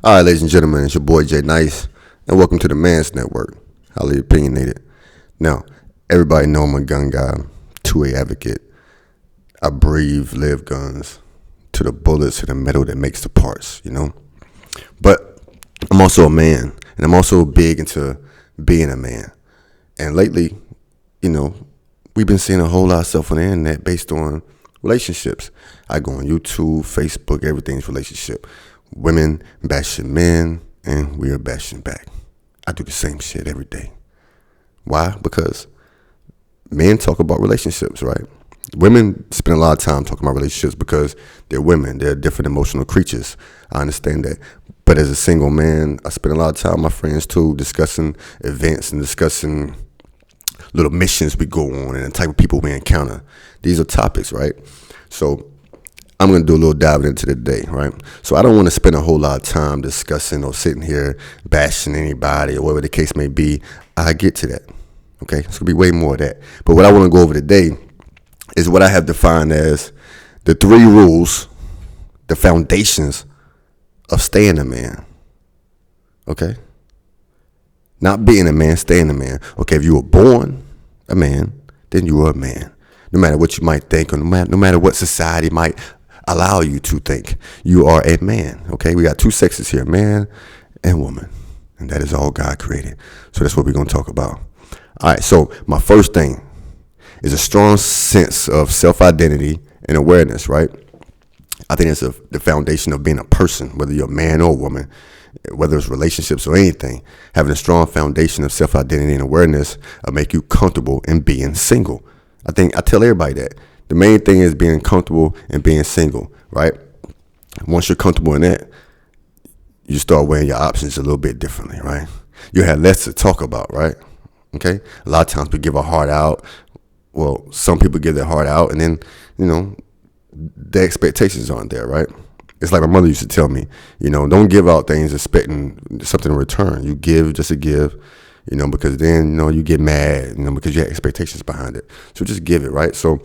All right, ladies and gentlemen, it's your boy Jay Nice, and welcome to the Man's Network, highly opinionated. Now, everybody know I'm a gun guy, 2A advocate. I breathe, live guns, to the bullets, to the metal that makes the parts, But I'm also a man, and I'm also big into being a man. And lately, we've been seeing a whole lot of stuff on the internet based on relationships. I go on YouTube, Facebook, everything's relationship. Women bashing men, and we are bashing back. I do the same shit every day. Why? Because men talk about relationships, right? Women spend a lot of time talking about relationships because they're women. They're different emotional creatures. I understand that. But as a single man, I spend a lot of time with my friends too, discussing events and discussing little missions we go on and the type of people we encounter. These are topics, right? So I'm going to do a little diving into the day, right? So I don't want to spend a whole lot of time discussing or sitting here bashing anybody or whatever the case may be. I get to that, okay? It's going to be way more of that. But what I want to go over today is what I have defined as the 3 rules, the foundations of staying a man, okay? Not being a man, staying a man. Okay, if you were born a man, then you are a man. No matter what you might think or no matter what society might allow you to think, you are a man, okay? We got 2 sexes here, man and woman. And that is all God created. So that's what we're going to talk about. All right, so my first thing is a strong sense of self-identity and awareness, right? I think it's the foundation of being a person, whether you're a man or a woman, whether it's relationships or anything. Having a strong foundation of self-identity and awareness will make you comfortable in being single. I tell everybody that. The main thing is being comfortable and being single, right? Once you're comfortable in that, you start weighing your options a little bit differently, right? You have less to talk about, right? Okay? A lot of times we give our heart out. Well, some people give their heart out, and then, the expectations aren't there, right? It's like my mother used to tell me, don't give out things expecting something in return. You give just to give, because then, you get mad, because you have expectations behind it. So just give it, right? So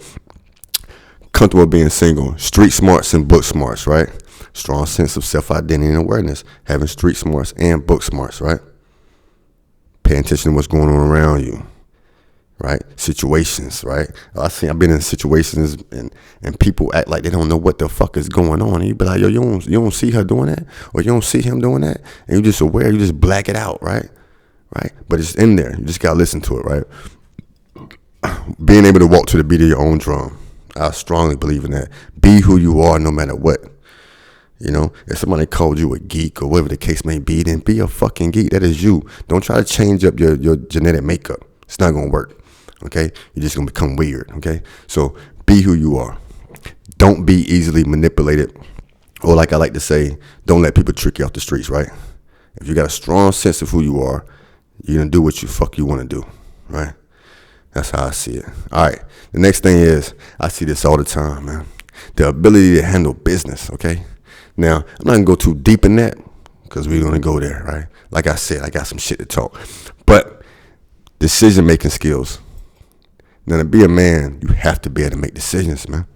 comfortable being single, street smarts and book smarts, right? Strong sense of self-identity and awareness, having street smarts and book smarts, right? Paying attention to what's going on around you, right? Situations, right? I've been in situations and people act like they don't know what the fuck is going on. And you be like, yo, you don't see her doing that? Or you don't see him doing that? And you're just aware, you just black it out, right? Right? But it's in there. You just got to listen to it, right? Being able to walk to the beat of your own drum. I strongly believe in that. Be who you are no matter what. If somebody called you a geek or whatever the case may be, then be a fucking geek. That is you. Don't try to change up your genetic makeup. It's not going to work, okay? You're just going to become weird, okay? So be who you are. Don't be easily manipulated. Or like I like to say, don't let people trick you off the streets, right? If you got a strong sense of who you are, you're going to do what you fuck you want to do, right? That's how I see it. All right. The next thing is, I see this all the time, man. The ability to handle business, okay? Now, I'm not going to go too deep in that because we're going to go there, right? Like I said, I got some shit to talk. But decision-making skills. Now, to be a man, you have to be able to make decisions, man.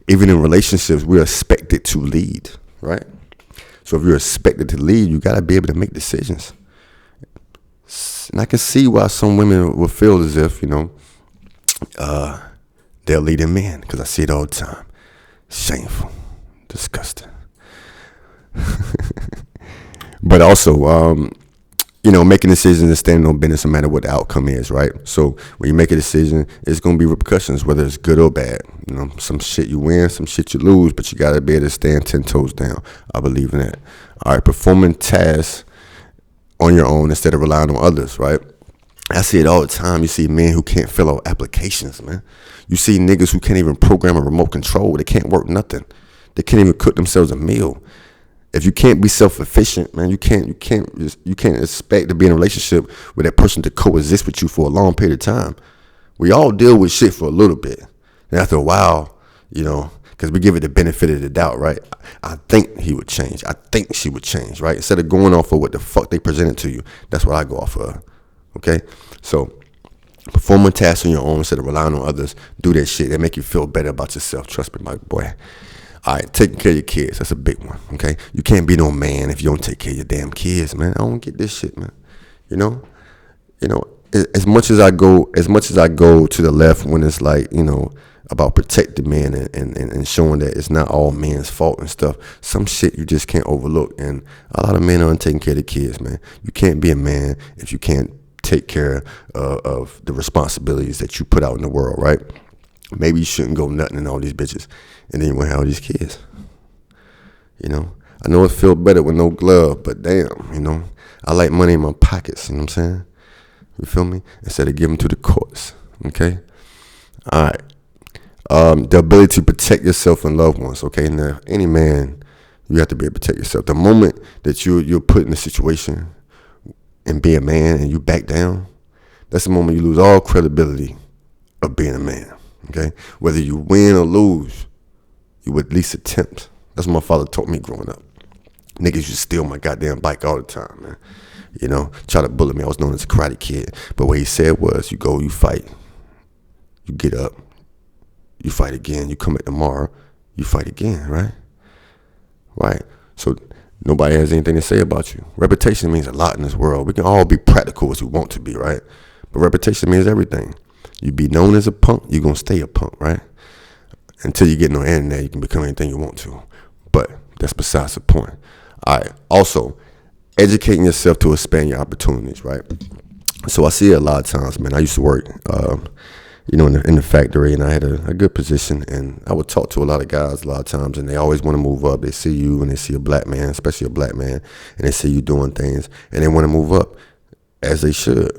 Even in relationships, we're expected to lead, right? So if you're expected to lead, you got to be able to make decisions. And I can see why some women will feel as if, they're leading men, because I see it all the time. Shameful. Disgusting. But also, making decisions and standing on business no matter what the outcome is, right? So when you make a decision, it's going to be repercussions, whether it's good or bad. Some shit you win, some shit you lose, but you got to be able to stand 10 toes down. I believe in that. All right, performing tasks on your own instead of relying on others, right? I see it all the time. You see men who can't fill out applications, man. You see niggas who can't even program a remote control. They can't work nothing. They can't even cook themselves a meal. If you can't be self-efficient, man, you can't expect to be in a relationship with that person to coexist with you for a long period of time. We all deal with shit for a little bit. And after a while, because we give it the benefit of the doubt, right? I think he would change. I think she would change, right? Instead of going off of what the fuck they presented to you, that's what I go off of, okay? So performing tasks on your own instead of relying on others, do that shit. That make you feel better about yourself. Trust me, my boy. All right, taking care of your kids. That's a big one. Okay, you can't be no man if you don't take care of your damn kids, man. I don't get this shit, man. You know, you know. As much as I go to the left when it's like, about protecting men and showing that it's not all men's fault and stuff. Some shit you just can't overlook, and a lot of men aren't taking care of the kids, man. You can't be a man if you can't take care of the responsibilities that you put out in the world, right? Maybe you shouldn't go nutting in all these bitches, and then you want to have all these kids. I know it feels better with no glove, but damn, I like money in my pockets. You know what I'm saying? You feel me? Instead of giving to the courts. Okay. All right. The ability to protect yourself and loved ones. Okay. Now, any man, you have to be able to protect yourself. The moment that you're put in a situation and be a man and you back down, that's the moment you lose all credibility of being a man. Okay. Whether you win or lose, you would at least attempt. That's what my father taught me growing up. Niggas used to steal my goddamn bike all the time, man. Try to bully me. I was known as a karate kid. But what he said was, you go, you fight. You get up. You fight again. You come back tomorrow. You fight again, right? Right. So nobody has anything to say about you. Reputation means a lot in this world. We can all be practical as we want to be, right? But reputation means everything. You be known as a punk, you're going to stay a punk, right? Until you get on the internet, you can become anything you want to. But that's besides the point. All right. Also, educating yourself to expand your opportunities, right? So I see it a lot of times, man. I used to work, in the factory, and I had a good position, and I would talk to a lot of guys a lot of times, and they always want to move up. They see you, and they see a black man, especially a black man, and they see you doing things, and they want to move up, as they should.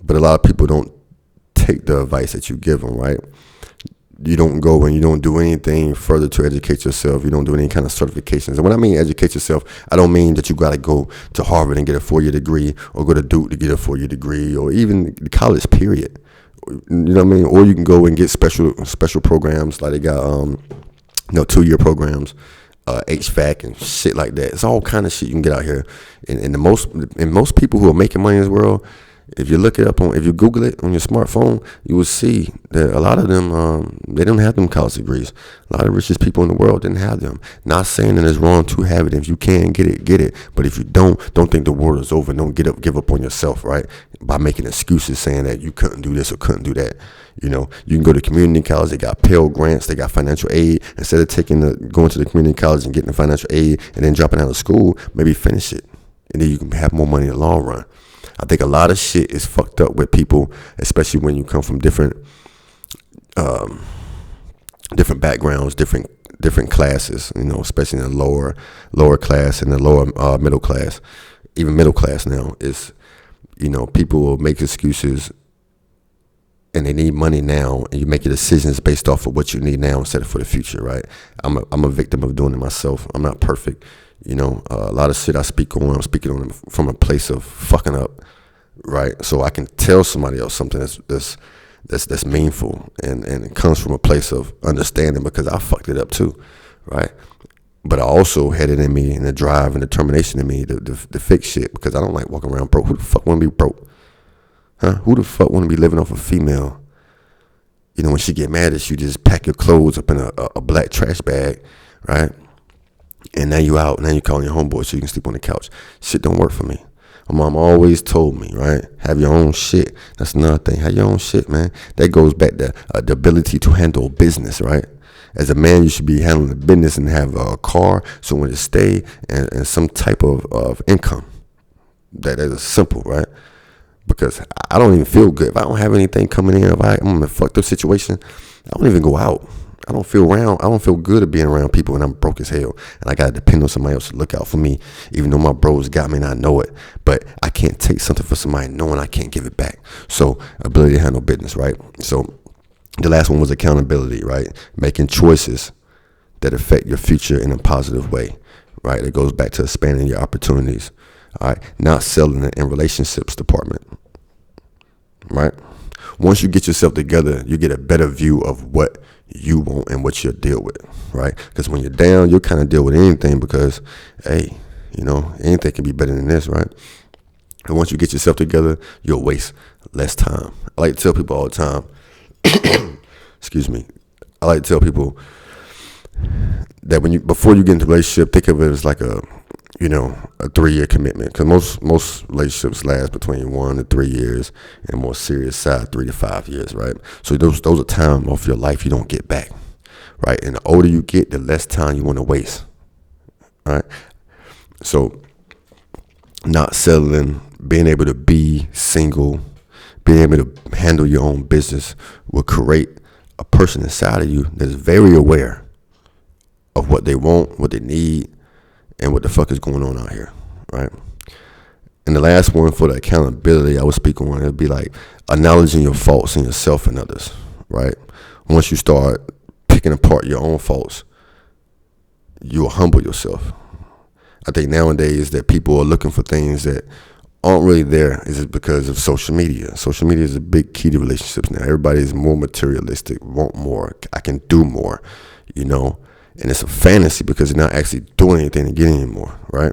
But a lot of people don't take the advice that you give them, right? You don't go and you don't do anything further to educate yourself. You don't do any kind of certifications. And when I mean educate yourself, I don't mean that you got to go to Harvard and get a 4-year degree, or go to Duke to get a 4-year degree, or even college, period. You know what I mean? Or you can go and get special programs, like they got 2-year programs, HVAC and shit like that. It's all kind of shit you can get out here. And most people who are making money in this world, if you look it up if you Google it on your smartphone, you will see that a lot of them, they don't have them college degrees. A lot of the richest people in the world didn't have them. Not saying that it's wrong to have it. If you can get it. But if you don't think the world is over. Don't give up on yourself, right? By making excuses saying that you couldn't do this or couldn't do that. You can go to community college. They got Pell Grants. They got financial aid. Instead of going to the community college and getting the financial aid and then dropping out of school, maybe finish it. And then you can have more money in the long run. I think a lot of shit is fucked up with people, especially when you come from different backgrounds, different classes. Especially in the lower class and the lower middle class, even middle class now is, people will make excuses, and they need money now, and you make your decisions based off of what you need now instead of for the future, right? I'm a victim of doing it myself. I'm not perfect. A lot of shit I'm speaking on from a place of fucking up, right? So I can tell somebody else something that's meaningful, and it comes from a place of understanding, because I fucked it up too, right? But I also had it in me, and the drive and determination in me to fix shit, because I don't like walking around broke. Who the fuck want to be broke? Huh? Who the fuck want to be living off a female? When she get mad at you, just pack your clothes up in a black trash bag, right? And now you out. Now you calling your homeboy so you can sleep on the couch. Shit don't work for me. My mom always told me, right? Have your own shit. That's another thing. Have your own shit, man. That goes back to the ability to handle business, right? As a man, you should be handling the business and have a car, somewhere to stay, and some type of income. That is simple, right? Because I don't even feel good. If I don't have anything coming in, if I'm in a fucked up situation, I don't even go out. I don't feel good at being around people when I'm broke as hell, and I gotta depend on somebody else to look out for me, even though my bros got me and I know it. But I can't take something for somebody knowing I can't give it back. So ability to handle business, right? So the last one was accountability, right? Making choices that affect your future in a positive way, right? It goes back to expanding your opportunities, all right? Not selling it in relationships department, right? Once you get yourself together, you get a better view of what you want and what you'll deal with, right? Because when you're down, you'll kind of deal with anything, because, hey, anything can be better than this, right? And once you get yourself together, you'll waste less time. I like to tell people all the time, excuse me, I like to tell people that before you get into a relationship, think of it as like a 3-year commitment, because most relationships last between 1 to 3 years, and more serious side 3 to 5 years, right? So those are time of your life you don't get back, right? And the older you get, the less time you want to waste, right? So not settling, being able to be single, being able to handle your own business will create a person inside of you that's very aware of what they want, what they need, and what the fuck is going on out here, right? And the last one for the accountability I would speak on, it'd be like acknowledging your faults in yourself and others, right? Once you start picking apart your own faults, you'll humble yourself. I think nowadays that people are looking for things that aren't really there is it because of social media. Social media is a big key to relationships now. Everybody is more materialistic, want more, I can do more, and it's a fantasy because they're not actually doing anything to get any more, right?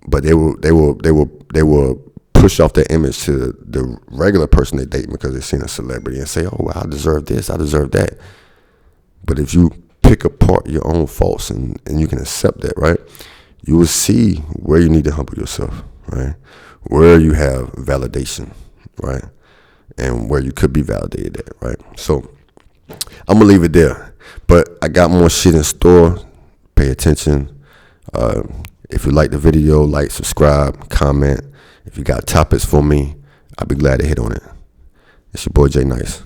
But they will push off their image to the regular person they date because they've seen a celebrity and say, oh, well, I deserve this, I deserve that. But if you pick apart your own faults and you can accept that, right, you will see where you need to humble yourself, right? Where you have validation, right? And where you could be validated at, right? So I'm going to leave it there. But I got more shit in store. Pay attention. If you like the video, like, subscribe, comment. If you got topics for me, I'll be glad to hit on it. It's your boy Jay Nice.